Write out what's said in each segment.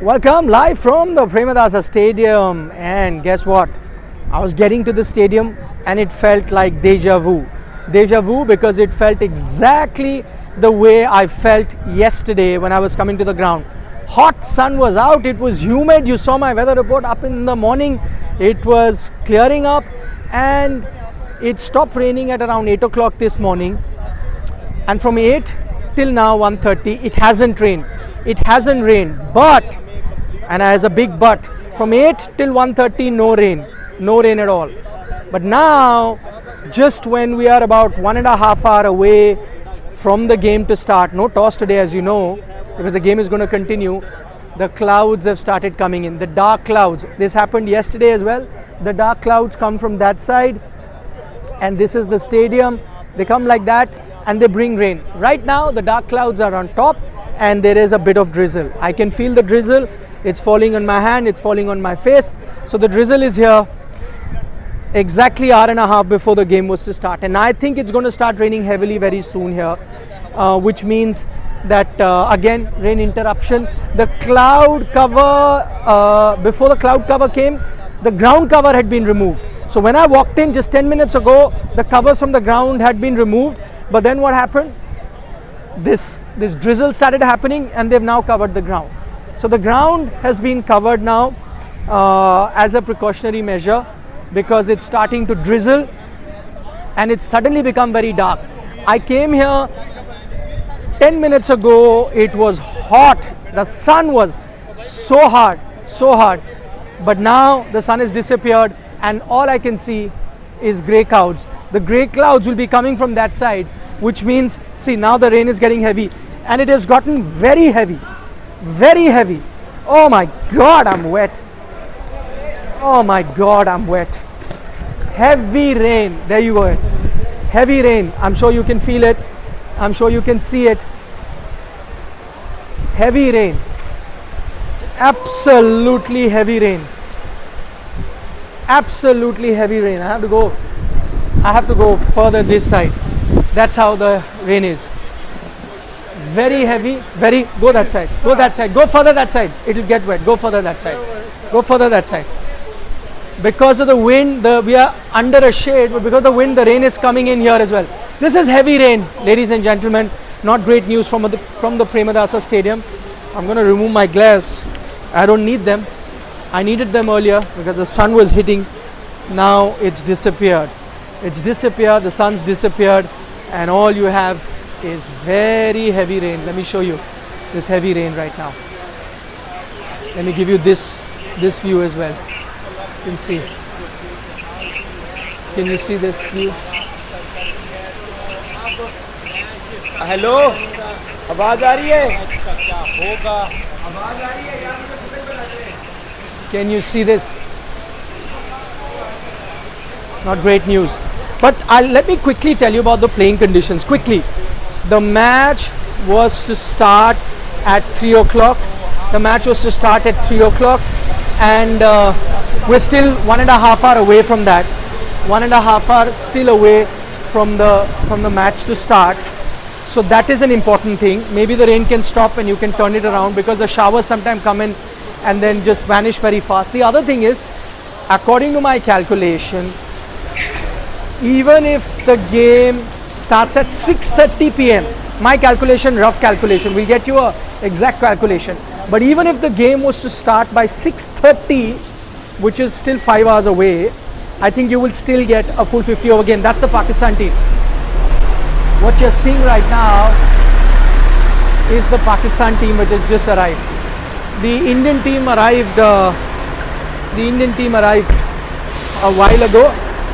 Welcome live from the Premadasa Stadium, and guess what? I was getting to the stadium and it felt like deja vu. Deja vu because it felt exactly the way I felt yesterday when I was coming to the ground. Hot sun was out, it was humid. You saw my weather report up in the morning. It was clearing up and it stopped raining at around 8 o'clock this morning. And from 8 till now 1:30 it hasn't rained. It hasn't rained, but, and as a big but, from 8 till 1:30 no rain at all. But now, just when we are about 1.5 hours away from the game to start, no toss today as you know, because the game is going to continue, the clouds have started coming in, the dark clouds. This happened yesterday as well. The dark clouds come from that side, and this is the stadium. They come like that and they bring rain. Right now the dark clouds are on top and there is a bit of drizzle. I can feel the drizzle. It's falling on my hand, it's falling on my face. So the drizzle is here exactly 1.5 hours before the game was to start, and I think it's going to start raining heavily very soon here, which means that again rain interruption. The cloud cover, before the cloud cover came, the ground cover had been removed. So when I walked in just 10 minutes ago, the covers from the ground had been removed, but then what happened? This drizzle started happening and they've now covered the ground. So the ground has been covered now as a precautionary measure, because it's starting to drizzle and it's suddenly become very dark. I came here 10 minutes ago, it was hot, the sun was so hard, but now the sun has disappeared and all I can see is grey clouds. The grey clouds will be coming from that side, which means, see, now the rain is getting heavy and it has gotten very heavy. Oh my God, I'm wet. Oh my God, I'm wet. Heavy rain. There you go. Heavy rain. I'm sure you can feel it. I'm sure you can see it. Heavy rain. It's absolutely heavy rain. Absolutely heavy rain. I have to go further this side. That's how the rain is. Very heavy. Go that side. Go that side. Go further that side. It will get wet. Go further that side. Go further that side. Because of the wind, we are under a shade, but because of the wind, the rain is coming in here as well. This is heavy rain, ladies and gentlemen. Not great news from the Premadasa Stadium. I'm going to remove my glass. I don't need them. I needed them earlier because the sun was hitting. Now it's disappeared. It's disappeared. The sun's disappeared, and all you have is very heavy rain. Let me show you this heavy rain right now. Let me give you this view as well. You can see. Can you see this view? Hello, आवाज आ रही है? Can you see this? Not great news. But let me quickly tell you about the playing conditions. Quickly. The match was to start at 3 o'clock. The match was to start at 3 o'clock, and we're still 1.5 hours away from that. 1.5 hours still away from the match to start. So that is an important thing. Maybe the rain can stop and you can turn it around, because the showers sometimes come in and then just vanish very fast. The other thing is, according to my calculation, even if the game starts at 6:30 p.m. my calculation, rough calculation, we'll get you a exact calculation, but even if the game was to start by 6:30, which is still 5 hours away, I think you will still get a full 50 over game. That's the Pakistan team. What you're seeing right now is the Pakistan team which has just arrived. The Indian team arrived a while ago.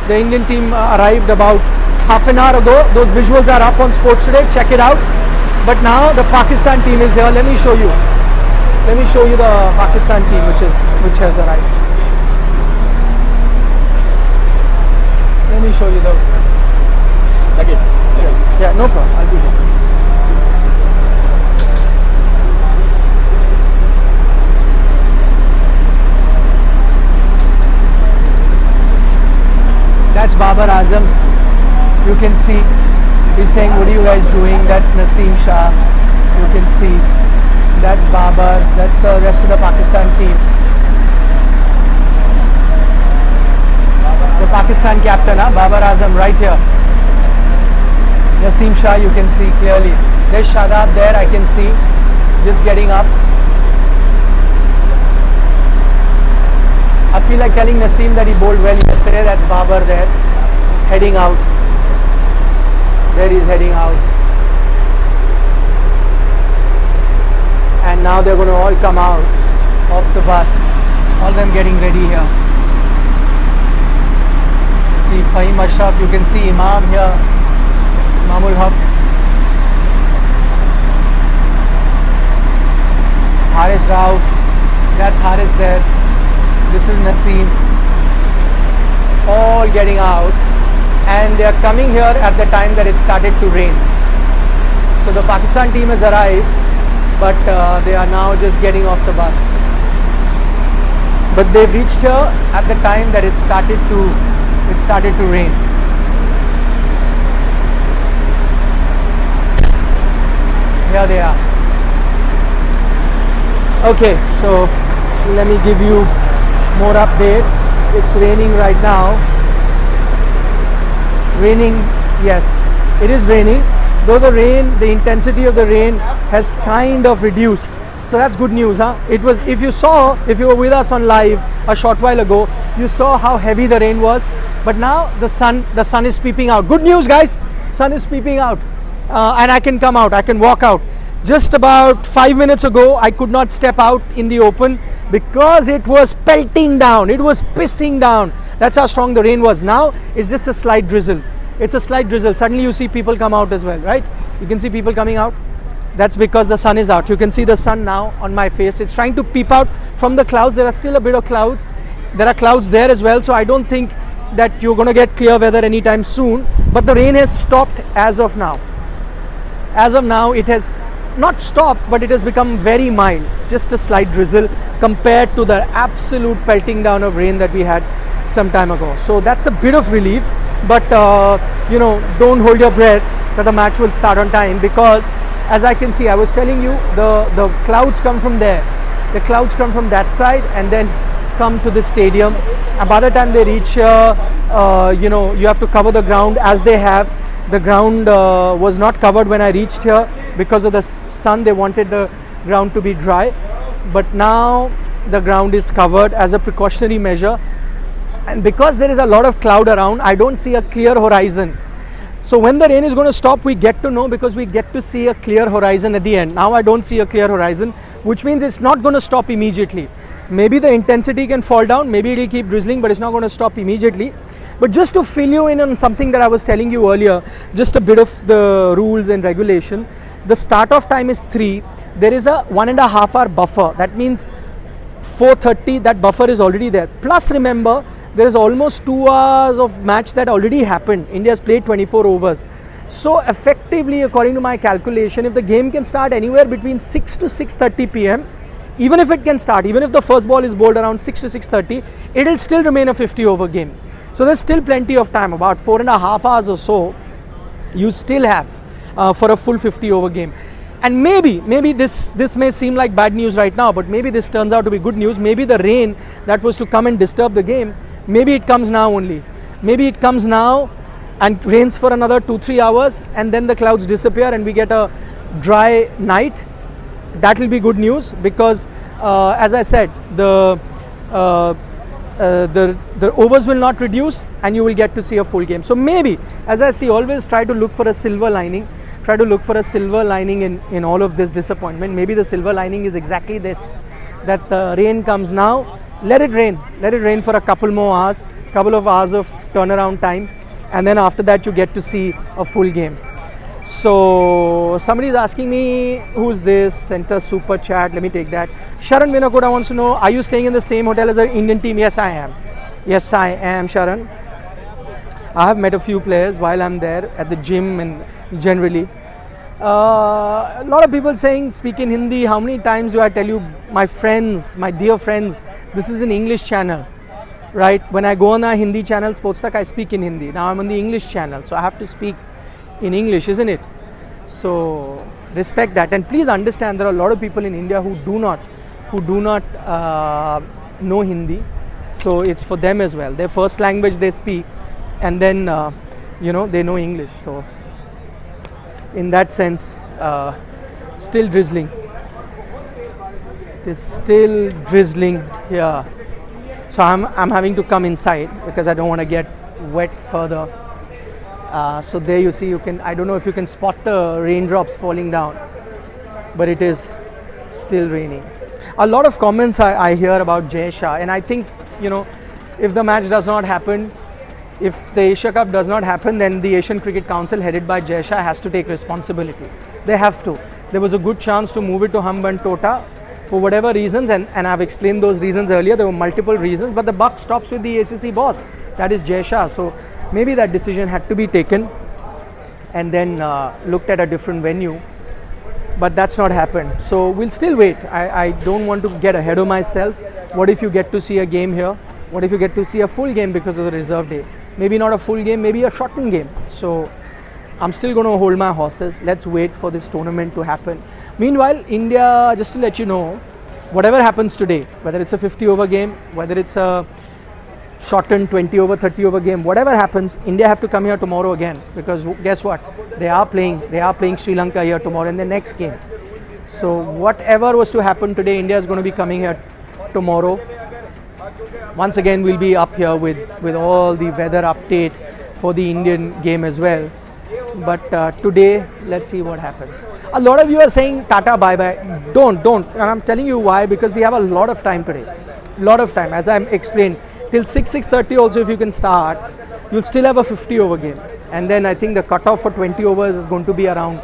The Indian team arrived about half an hour ago. Those visuals are up on Sports Today. Check it out. But now the Pakistan team is here. Let me show you. Let me show you the Pakistan team which has arrived. Let me show you the. Yeah, no problem. I'll do that. That's Babar Azam. You can see he's saying, "What are you guys doing?" That's Naseem Shah. You can see That's Babar. That's the rest of the Pakistan team. The Pakistan captain, Babar Azam, right here. Naseem Shah, you can see clearly. There's Shadab there, I can see, just getting up. I feel like telling Naseem that he bowled well yesterday. That's Babar there, heading out. There he's heading out. And now they're going to all come out off the bus. All them getting ready here. See Fahim Ashraf, you can see Imam here. Imamul Haq. Haris Rauf. That's Haris there. This is Naseem. All getting out. And they are coming here at the time that it started to rain. So the Pakistan team has arrived, but they are now just getting off the bus. But they've reached here at the time that it started to rain. Here they are. Okay, so let me give you more update. It's raining right now. Raining, yes, it is raining. Though the intensity of the rain has kind of reduced. So that's good news, huh? It was, if you were with us on live a short while ago, you saw how heavy the rain was. But now the sun is peeping out. Good news, guys. Sun is peeping out, and I can come out. I can walk out. Just about 5 minutes ago, I could not step out in the open because it was pelting down. It was pissing down. That's how strong the rain was. Now it's just a slight drizzle. It's a slight drizzle. Suddenly you see people come out as well, right? You can see people coming out. That's because the sun is out. You can see the sun now on my face. It's trying to peep out from the clouds. There are still a bit of clouds. There are clouds there as well. So I don't think that you're going to get clear weather anytime soon. But the rain has stopped as of now. As of now, it has not stopped, but it has become very mild. Just a slight drizzle compared to the absolute pelting down of rain that we had some time ago. So that's a bit of relief. But don't hold your breath that the match will start on time, because as I can see, I was telling you, the clouds come from there. The clouds come from that side and then come to the stadium. And by the time they reach here, you have to cover the ground as they have. The ground was not covered when I reached here because of the sun. They wanted the ground to be dry. But now the ground is covered as a precautionary measure. And because there is a lot of cloud around, I don't see a clear horizon. So when the rain is going to stop, we get to know, because we get to see a clear horizon at the end. Now I don't see a clear horizon, which means it's not going to stop immediately. Maybe the intensity can fall down, maybe it will keep drizzling, but it's not going to stop immediately. But just to fill you in on something that I was telling you earlier, just a bit of the rules and regulation. The start off time is 3. There is a 1.5 hour buffer. That means 4:30, that buffer is already there. Plus remember, there is almost 2 hours of match that already happened. India has played 24 overs. So effectively, according to my calculation, if the game can start anywhere between 6 to 6:30 p.m, even if it can start, even if the first ball is bowled around 6 to 6:30, it will still remain a 50 over game. So there's still plenty of time, about 4.5 hours or so you still have for a full 50 over game. And maybe this may seem like bad news right now, but maybe this turns out to be good news. Maybe the rain that was to come and disturb the game, maybe it comes now only. Maybe it comes now and rains for another 2-3 hours, and then the clouds disappear and we get a dry night. That will be good news, because as I said, the overs will not reduce and you will get to see a full game. So maybe, as I see, always try to look for a silver lining. Try to look for a silver lining in all of this disappointment. Maybe the silver lining is exactly this, that the rain comes now. Let it rain for a couple more hours, couple of hours of turnaround time, and then after that you get to see a full game. So somebody is asking me, who's this? Sent a super chat. Let me take that. Sharan Vinakoda wants to know, are you staying in the same hotel as the Indian team? Yes, I am. Yes, I am, Sharan. I have met a few players while I'm there at the gym and generally. A lot of people saying, speak in Hindi. How many times do I tell you, my friends, my dear friends, this is an English channel, right? When I go on a Hindi channel, AajTak, I speak in Hindi. Now I'm on the English channel, so I have to speak in English, isn't it? So respect that, and please understand there are a lot of people in India who do not know Hindi, so it's for them as well. Their first language they speak, and then they know English. So in that sense, still drizzling. It is still drizzling here. So I'm having to come inside because I don't want to get wet further. So there you see, I don't know if you can spot the raindrops falling down, but it is still raining. A lot of comments I hear about Jay Shah, and I think, if the match does not happen, if the Asia Cup does not happen, then the Asian Cricket Council headed by Jay Shah has to take responsibility. They have to. There was a good chance to move it to Hambantota for whatever reasons, and I've explained those reasons earlier. There were multiple reasons, but the buck stops with the ACC boss, that is Jay Shah. So maybe that decision had to be taken and then looked at a different venue, but that's not happened. So we'll still wait. I don't want to get ahead of myself. What if you get to see a game here? What if you get to see a full game because of the reserve day? Maybe not a full game, maybe a shortened game. So I'm still going to hold my horses. Let's wait for this tournament to happen. Meanwhile, India, just to let you know, whatever happens today, whether it's a 50 over game, whether it's a shortened 20 over, 30 over game, whatever happens, India have to come here tomorrow again, because guess what? They are playing Sri Lanka here tomorrow in the next game. So whatever was to happen today, India is going to be coming here tomorrow. Once again, we'll be up here with all the weather update for the Indian game as well. But today, let's see what happens. A lot of you are saying Tata bye-bye. Don't. And I'm telling you why, because we have a lot of time today. Lot of time, as I explained. Till 6:30 also, if you can start, you'll still have a 50 over game. And then I think the cutoff for 20 overs is going to be around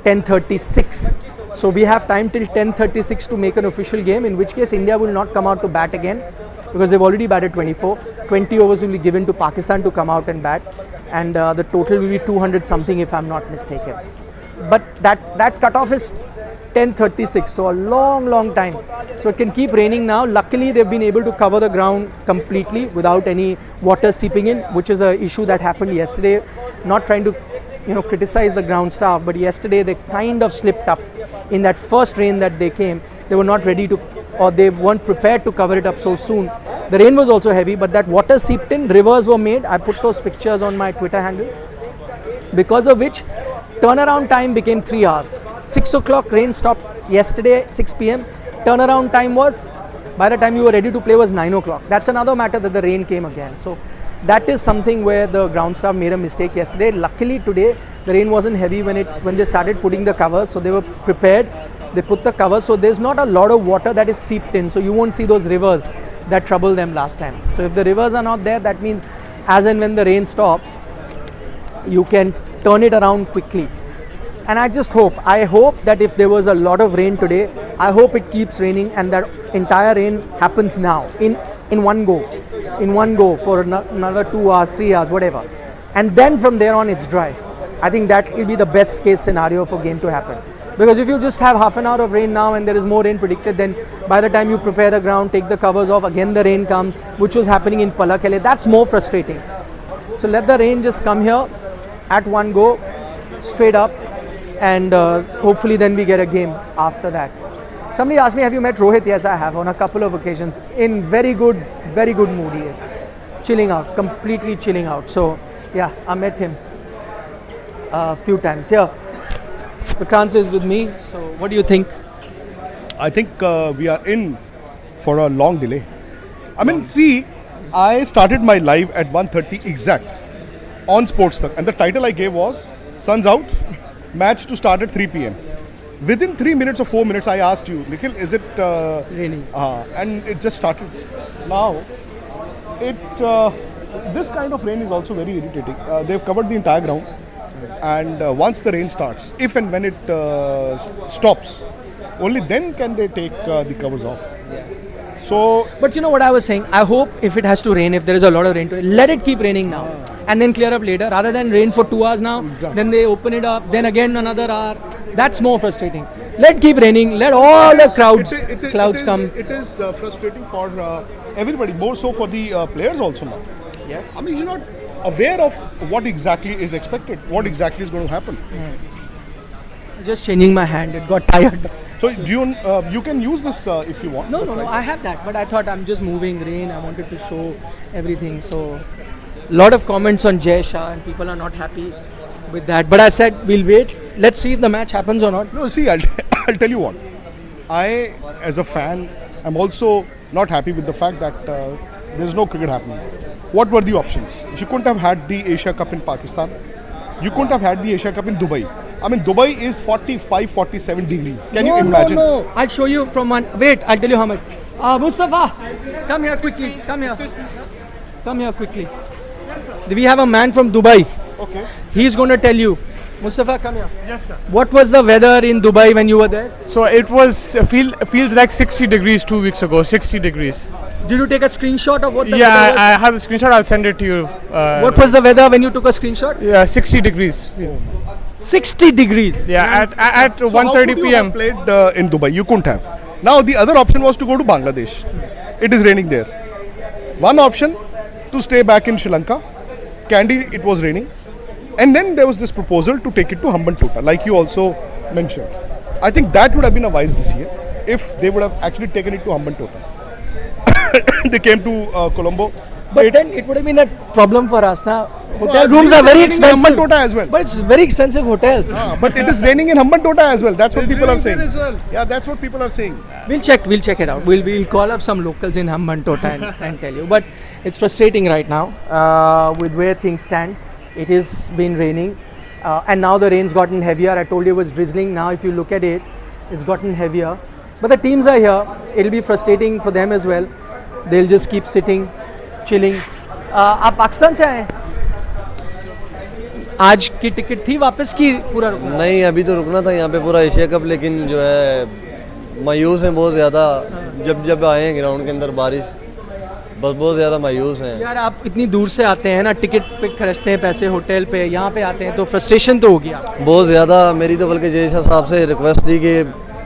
10:36. So we have time till 10:36 to make an official game, in which case India will not come out to bat again, because they've already batted 24. 20 overs will be given to Pakistan to come out and bat, and the total will be 200 something if I'm not mistaken. But that cutoff is 10:36, so a long time. So it can keep raining now. Luckily they've been able to cover the ground completely without any water seeping in, which is an issue that happened yesterday. Not trying to criticize the ground staff, but yesterday they kind of slipped up in that first rain that they came. They were not ready to, or they weren't prepared to cover it up so soon. The rain was also heavy, but that water seeped in, rivers were made. I put those pictures on my Twitter handle, because of which turnaround time became 3 hours. 6 o'clock rain stopped yesterday, 6 p.m. Turnaround time was, by the time you were ready to play, was 9 o'clock. That's another matter, that the rain came again. So that is something where the ground staff made a mistake yesterday. Luckily today the rain wasn't heavy when they started putting the covers, so they were prepared. They put the covers, so there's not a lot of water that is seeped in, so you won't see those rivers that troubled them last time. So if the rivers are not there, that means as and when the rain stops, you can turn it around quickly. And I hope that if there was a lot of rain today, I hope it keeps raining and that entire rain happens now in one go for another 2 hours, 3 hours, whatever. And then from there on it's dry. I think that will be the best case scenario for game to happen. Because if you just have half an hour of rain now and there is more rain predicted, then by the time you prepare the ground, take the covers off, again the rain comes, which was happening in Palakkale. That's more frustrating. So let the rain just come here at one go, straight up, and hopefully then we get a game after that. Somebody asked me, have you met Rohit? Yes, I have, on a couple of occasions. In very good mood he is. Chilling out, completely chilling out. So yeah, I met him a few times. Here, Vikrant is with me. So what do you think? I think we are in for a long delay. I mean, see, I started my live at 1:30 exact on SportsTak, and the title I gave was Sun's Out, match to start at 3 p.m. Within 3 minutes or 4 minutes, I asked you, Nikhil, is it Raining? And it just started. Now, this kind of rain is also very irritating. They've covered the entire ground, and once the rain starts, if and when it stops, only then can they take the covers off. So, but you know what I was saying? I hope if it has to rain, if there is a lot of rain, let it keep raining now and then clear up later, rather than rain for 2 hours now. Exactly. Then they open it up, then again another hour. That's more frustrating. Let keep raining. Let all the clouds come. It is frustrating for everybody, more so for the players also now. Yes. I mean, you're not aware of what exactly is expected, what exactly is going to happen. Just changing my hand. It got tired. So do you can use this if you want. No. I have that, but I thought I'm just moving rain. I wanted to show everything. So, lot of comments on Jay Shah, and people are not happy with that. But I said we'll wait. Let's see if the match happens or not. No, see, I'll tell you what. I, as a fan, am also not happy with the fact that there's no cricket happening. What were the options? You couldn't have had the Asia Cup in Pakistan. You couldn't have had the Asia Cup in Dubai. I mean, Dubai is 45, 47 degrees. Can you imagine? No. I'll show you from one. Wait, I'll tell you how much. Mustafa, come here quickly. Come here quickly. We have a man from Dubai. Okay. He's going to tell you. Mustafa, come here. Yes, sir. What was the weather in Dubai when you were there? So it was feels like 60 degrees 2 weeks ago. 60 degrees. Did you take a screenshot of what the Yeah, weather was? I have the screenshot. I'll send it to you. What was the weather when you took a screenshot? Yeah, 60 degrees. 60 degrees. Yeah, at So how 1:30 could you p.m. have played in Dubai? You couldn't have. Now the other option was to go to Bangladesh. It is raining there. One option to stay back in Sri Lanka. Candy, it was raining. And then there was this proposal to take it to Hambantota, like you also mentioned. I think that would have been a wise decision if they would have actually taken it to Hambantota. They came to Colombo. But then it would have been a problem for us. Now, hotel rooms are very raining in expensive. Hambantota as well. But it's very expensive hotels. But it is raining in Hambantota as well. That's what people are saying. as well. Yeah, that's what people are saying. We'll check it out. We'll call up some locals in Hambantota and tell you. But it's frustrating right now with where things stand. It has been raining and now the rain's gotten heavier. I told you it was drizzling. Now if you look at it, it's gotten heavier. But the teams are here. It'll be frustrating for them as well. They'll just keep sitting, chilling. आप पाकिस्तान से आए हैं? आज की ticket थी वापस की पूरा रुकना? नहीं, अभी तो रुकना था यहाँ पे पूरा एशिया कप, लेकिन जो है मायूस हैं बहुत ज़्यादा। जब आए हैं ग्राउंड के अंदर बारिश, बस बहुत ज़्यादा मायूस हैं। यार आप इतनी दूर से आते हैं ना, टिकट पे खर्चते हैं पैसे होटल पे, यहाँ पे आते हैं तो फ्रस्ट्रेशन तो हो गया बहुत ज़्यादा। मेरी तो बल्कि जय शाह साहब से रिक्वेस्ट थी कि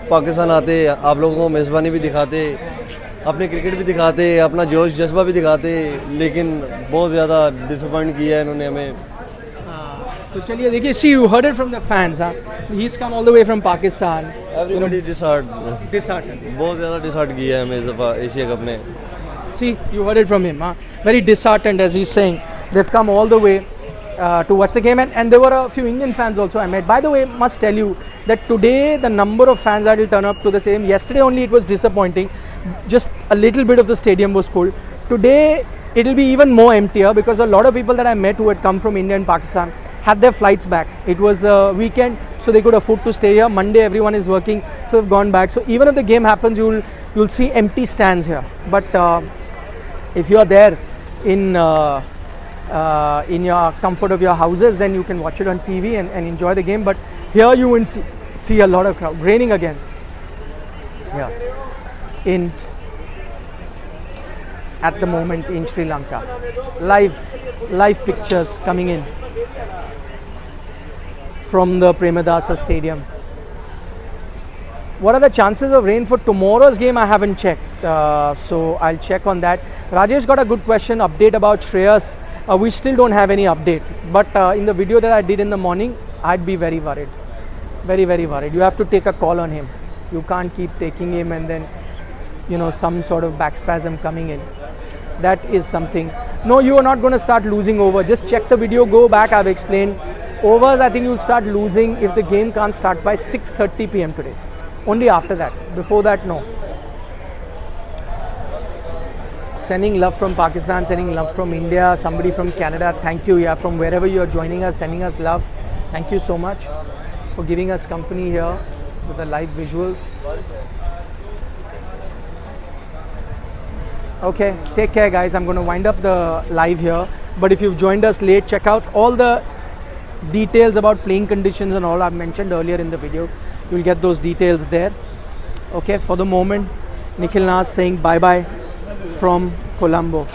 पाकिस्तान आते, आप लोगों को मेज़बानी भी दिखाते, अपने क्रिकेट भी दिखाते, अपना जोश जज्बा भी दिखाते, लेकिन बहुत ज़्यादा डिसअपॉइंट किया है इन्होंने हमें। तो चलिए देखिए, see you heard it from the fans, he is come all the way from Pakistan, everybody disheartened, बहुत ज़्यादा डिसहार्ट किया है हमें इस दफ़ा एशिया कप ने। See, you heard it from him, very disheartened as he's saying. They've come all the way to watch the game, and there were a few Indian fans also I met. By the way, must tell you that today the number of fans that will turn up to the stadium, yesterday only it was disappointing, just a little bit of the stadium was full. Today it will be even more emptier because a lot of people that I met who had come from India and Pakistan had their flights back. It was a weekend, so they could afford to stay here. Monday everyone is working, so they've gone back. So even if the game happens, you'll see empty stands here. But if you are there in your comfort of your houses, then you can watch it on TV and enjoy the game. But here you will see a lot of crowd. Raining again. Yeah. At the moment in Sri Lanka. Live pictures coming in from the Premadasa Stadium. What are the chances of rain for tomorrow's game? I haven't checked, so I'll check on that. Rajesh got a good question, update about Shreyas. We still don't have any update, but in the video that I did in the morning, I'd be very worried, very worried. You have to take a call on him. You can't keep taking him and then, some sort of back spasm coming in. That is something. No, you are not going to start losing over. Just check the video, go back. I've explained. Overs, I think you'll start losing if the game can't start by 6:30 p.m. today. Only after that. Before that, no. Sending love from Pakistan, sending love from India, somebody from Canada. Thank you, yeah, from wherever you are joining us, sending us love. Thank you so much for giving us company here with the live visuals. Okay, take care, guys. I'm going to wind up the live here. But if you've joined us late, check out all the details about playing conditions and all I've mentioned earlier in the video. You'll get those details there. Okay, for the moment, Nikhil Nas saying bye-bye from Colombo.